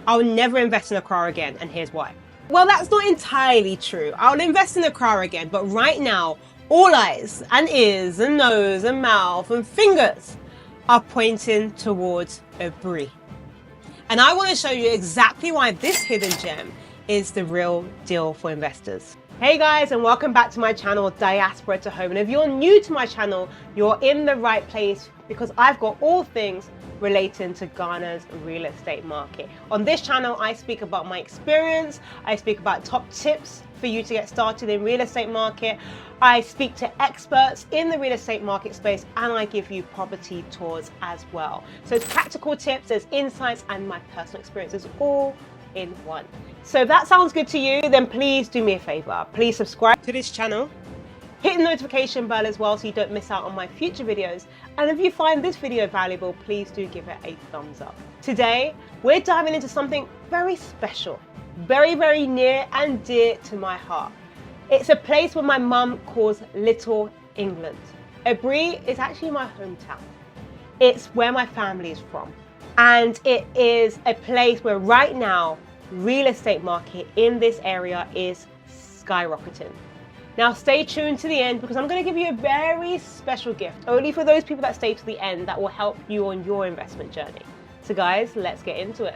I'll never invest in Accra again, and here's why. Well, that's not entirely true. I'll invest in Accra again, but right now, all eyes and ears and nose and mouth and fingers are pointing towards Aburi. And I want to show you exactly why this hidden gem is the real deal for investors. Hey guys, and welcome back to my channel, Diaspora to Home. And if you're new to my channel, you're in the right place because I've got all things relating to Ghana's real estate market. On this channel, I speak about my experience. I speak about top tips for you to get started in real estate market. I speak to experts in the real estate market space, and I give you property tours as well. So it's practical tips, there's insights, and my personal experiences all in one. So if that sounds good to you, then please do me a favor. Please subscribe to this channel. Hit the notification bell as well so you don't miss out on my future videos. And if you find this video valuable, please do give it a thumbs up. Today, we're diving into something very special, very, very near and dear to my heart. It's a place where my mum calls Little England. Aburi is actually my hometown. It's where my family is from. And it is a place where right now, real estate market in this area is skyrocketing. Now stay tuned to the end because I'm going to give you a very special gift, only for those people that stay to the end, that will help you on your investment journey. So guys, let's get into it.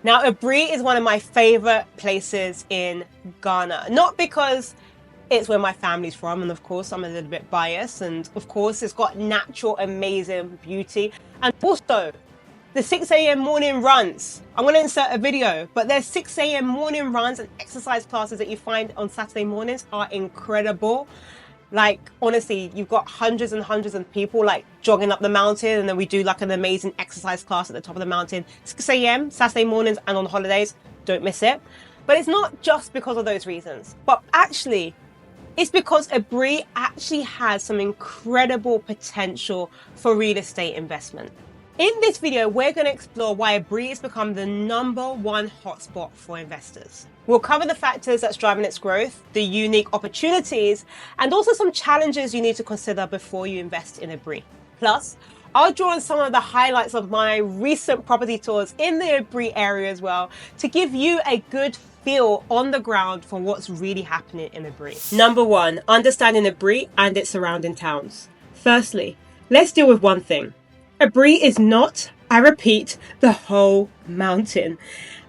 Now, Aburi is one of my favorite places in Ghana, not because it's where my family's from, and of course I'm a little bit biased, and of course it's got natural, amazing beauty, and also the 6 a.m. morning runs. I'm going to insert a video, but there's 6 a.m. morning runs and exercise classes that you find on Saturday mornings are incredible. Like, honestly, you've got hundreds and hundreds of people like jogging up the mountain, and then we do like an amazing exercise class at the top of the mountain, 6 a.m. Saturday mornings and on holidays. Don't miss it. But it's not just because of those reasons, but actually it's because Aburi actually has some incredible potential for real estate investment. In this video, we're going to explore why Aburi has become the #1 hotspot for investors. We'll cover the factors that's driving its growth, the unique opportunities, and also some challenges you need to consider before you invest in Aburi. Plus, I'll draw on some of the highlights of my recent property tours in the Aburi area as well to give you a good feel on the ground for what's really happening in Aburi. Number 1, understanding Aburi and its surrounding towns. Firstly, let's deal with one thing. Aburi is not, I repeat, the whole mountain.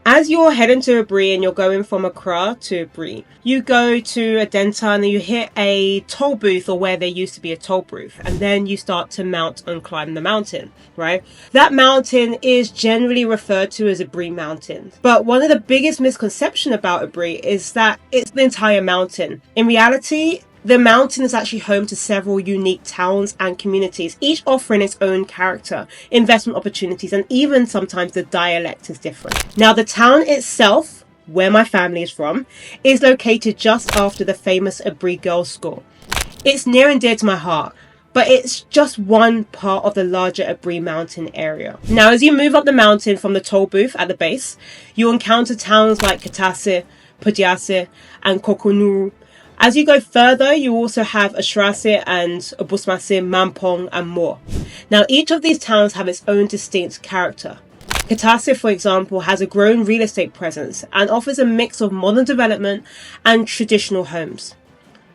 As you're heading to Aburi and you're going from Accra to Aburi, you go to Adenta and then you hit a toll booth, or where there used to be a toll booth, and then you start to mount and climb the mountain, right? That mountain is generally referred to as Aburi Mountain. But one of the biggest misconceptions about Aburi is that it's the entire mountain. In reality, the mountain is actually home to several unique towns and communities, each offering its own character, investment opportunities, and even sometimes the dialect is different. Now, the town itself, where my family is from, is located just after the famous Aburi Girls' School. It's near and dear to my heart, but it's just one part of the larger Aburi mountain area. Now, as you move up the mountain from the toll booth at the base, you'll encounter towns like Kitase, Pudiase, and Kokonuru. As you go further, you also have Ashrase and Obusmase, Mampong, and more. Now, each of these towns have its own distinct character. Kitase, for example, has a growing real estate presence and offers a mix of modern development and traditional homes.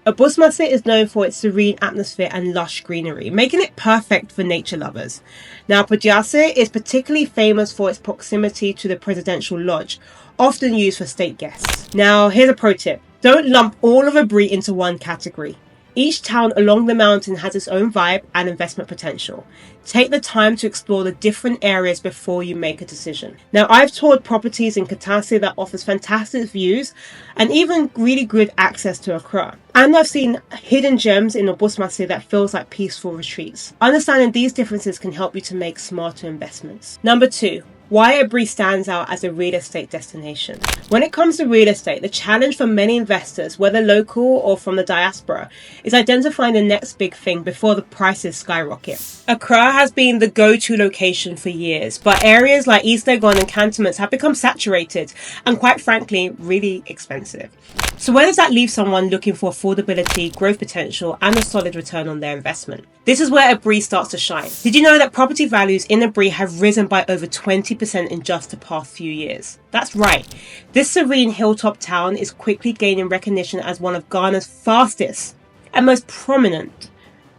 Obusmase is known for its serene atmosphere and lush greenery, making it perfect for nature lovers. Now, Pudiase is particularly famous for its proximity to the Presidential Lodge, often used for state guests. Now, here's a pro tip. Don't lump all of Aburi into one category. Each town along the mountain has its own vibe and investment potential. Take the time to explore the different areas before you make a decision. Now, I've toured properties in Kitase that offers fantastic views and even really good access to Accra. And I've seen hidden gems in Obusmase that feels like peaceful retreats. Understanding these differences can help you to make smarter investments. Number 2, Why Aburi stands out as a real estate destination. When it comes to real estate, the challenge for many investors, whether local or from the diaspora, is identifying the next big thing before the prices skyrocket. Accra has been the go-to location for years, but areas like East Legon and cantonments have become saturated and, quite frankly, really expensive. So where does that leave someone looking for affordability, growth potential, and a solid return on their investment? This is where Aburi starts to shine. Did you know that property values in Aburi have risen by over 20% in just the past few years? That's right. This serene hilltop town is quickly gaining recognition as one of Ghana's fastest and most prominent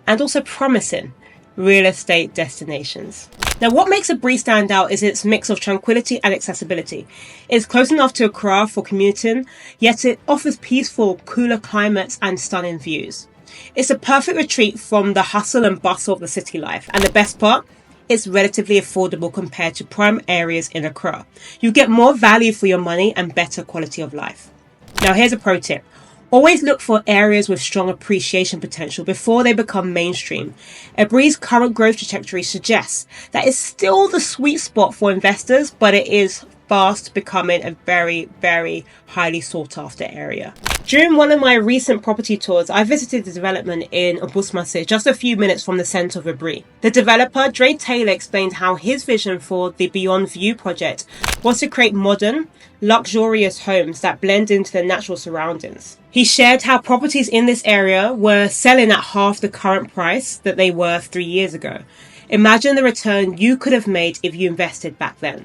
and also promising real estate destinations. Now, what makes Aburi stand out is its mix of tranquility and accessibility. It's close enough to Accra for commuting, yet it offers peaceful, cooler climates and stunning views. It's a perfect retreat from the hustle and bustle of the city life, and the best part, it's relatively affordable compared to prime areas in Accra. You get more value for your money and better quality of life. Now, here's a pro tip. Always look for areas with strong appreciation potential before they become mainstream. Aburi's current growth trajectory suggests that it's still the sweet spot for investors, but it is fast becoming a very, very highly sought after area. During one of my recent property tours, I visited the development in Obusmase, just a few minutes from the centre of Aburi. The developer, Wright, explained how his vision for the Beyond View project was to create modern, luxurious homes that blend into the natural surroundings. He shared how properties in this area were selling at half the current price that they were 3 years ago. Imagine the return you could have made if you invested back then.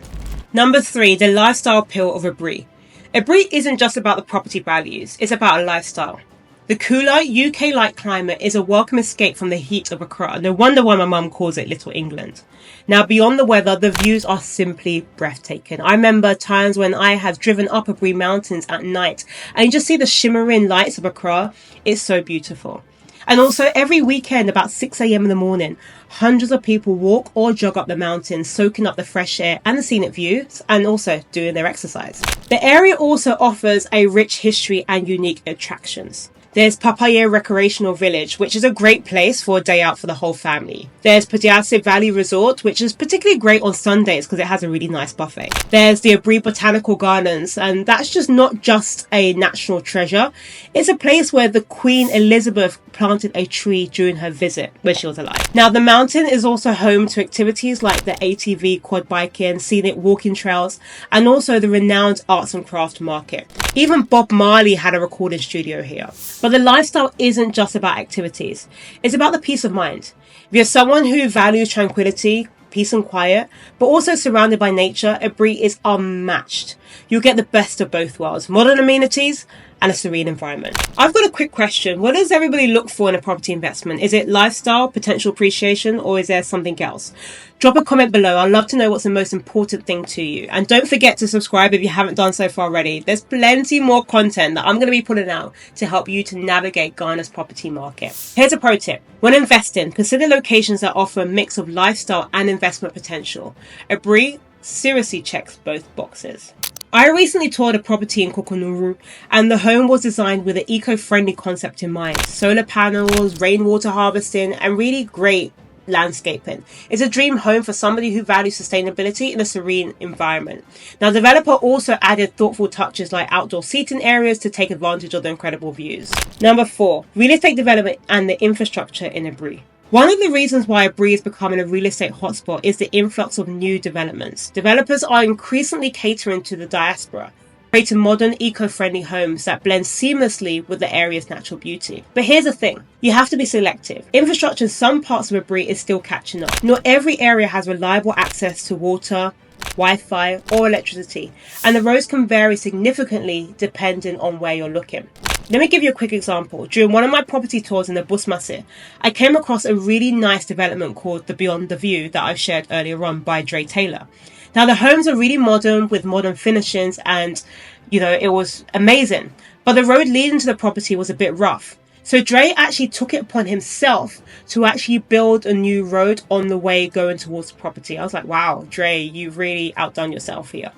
Number 3, the lifestyle appeal of Aburi. Aburi isn't just about the property values, it's about a lifestyle. The cooler, UK-like climate is a welcome escape from the heat of Accra. No wonder why my mum calls it Little England. Now, beyond the weather, the views are simply breathtaking. I remember times when I have driven up Aburi Mountains at night and you just see the shimmering lights of Accra. It's so beautiful. And also every weekend about 6 a.m. in the morning, hundreds of people walk or jog up the mountains, soaking up the fresh air and the scenic views, and also doing their exercise. The area also offers a rich history and unique attractions. There's Papaye Recreational Village, which is a great place for a day out for the whole family. There's Padiase Valley Resort, which is particularly great on Sundays because it has a really nice buffet. There's the Aburi Botanical Gardens, and that's just not just a natural treasure. It's a place where the Queen Elizabeth planted a tree during her visit when she was alive. Now, the mountain is also home to activities like the ATV quad biking, scenic walking trails, and also the renowned arts and craft market. Even Bob Marley had a recording studio here. But the lifestyle isn't just about activities. It's about the peace of mind. If you're someone who values tranquility, peace and quiet, but also surrounded by nature, Aburi is unmatched. You'll get the best of both worlds, modern amenities and a serene environment. I've got a quick question. What does everybody look for in a property investment? Is it lifestyle, potential appreciation, or is there something else? Drop a comment below. I'd love to know what's the most important thing to you. And don't forget to subscribe if you haven't done so far already. There's plenty more content that I'm going to be putting out to help you to navigate Ghana's property market. Here's a pro tip. When investing, consider locations that offer a mix of lifestyle and investment potential. Aburi seriously checks both boxes. I recently toured a property in Kokonuru, and the home was designed with an eco-friendly concept in mind. Solar panels, rainwater harvesting, and really great landscaping. It's a dream home for somebody who values sustainability in a serene environment. Now, the developer also added thoughtful touches like outdoor seating areas to take advantage of the incredible views. Number 4, real estate development and the infrastructure in Aburi. One of the reasons why Aburi is becoming a real estate hotspot is the influx of new developments. Developers are increasingly catering to the diaspora, creating modern, eco-friendly homes that blend seamlessly with the area's natural beauty. But here's the thing, you have to be selective. Infrastructure in some parts of Aburi is still catching up. Not every area has reliable access to water, Wi-Fi or electricity, and the roads can vary significantly depending on where you're looking. Let me give you a quick example. During one of my property tours in the Busmase, I came across a really nice development called the Beyond the View that I've shared earlier on by Dre Taylor. Now, the homes are really modern with modern finishings and, it was amazing. But the road leading to the property was a bit rough. So Dre actually took it upon himself to actually build a new road on the way going towards the property. I was like, wow, Dre, you've really outdone yourself here.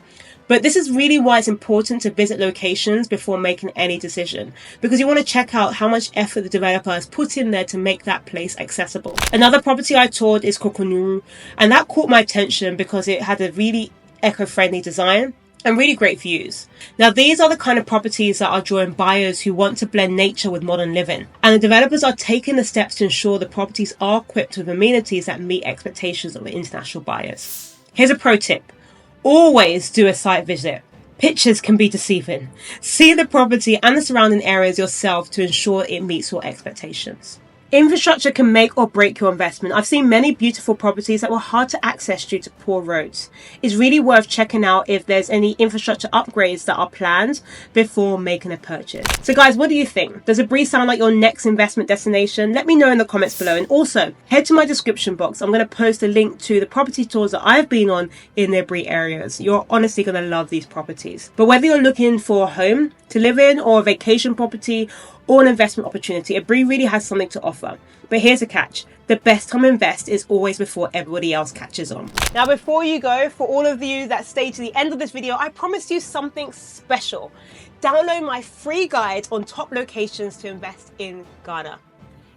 But this is really why it's important to visit locations before making any decision, because you want to check out how much effort the developer has put in there to make that place accessible. Another property I toured is Kokonuru, and that caught my attention because it had a really eco-friendly design, and really great views. Now, these are the kind of properties that are drawing buyers who want to blend nature with modern living. And the developers are taking the steps to ensure the properties are equipped with amenities that meet expectations of international buyers. Here's a pro tip. Always do a site visit. Pictures can be deceiving. See the property and the surrounding areas yourself to ensure it meets your expectations. Infrastructure can make or break your investment. I've seen many beautiful properties that were hard to access due to poor roads. It's really worth checking out if there's any infrastructure upgrades that are planned before making a purchase. So guys, what do you think? Does Aburi sound like your next investment destination? Let me know in the comments below. And also, head to my description box. I'm going to post a link to the property tours that I've been on in the Aburi areas. You're honestly going to love these properties. But whether you're looking for a home to live in or a vacation property or an investment opportunity, Aburi really has something to offer. But here's a catch. The best time to invest is always before everybody else catches on. Now, before you go, for all of you that stay to the end of this video, I promised you something special. Download my free guide on top locations to invest in Ghana.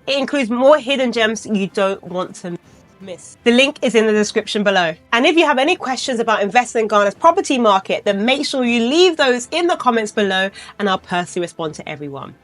It includes more hidden gems you don't want to miss. The link is in the description below. And if you have any questions about investing in Ghana's property market, then make sure you leave those in the comments below and I'll personally respond to everyone.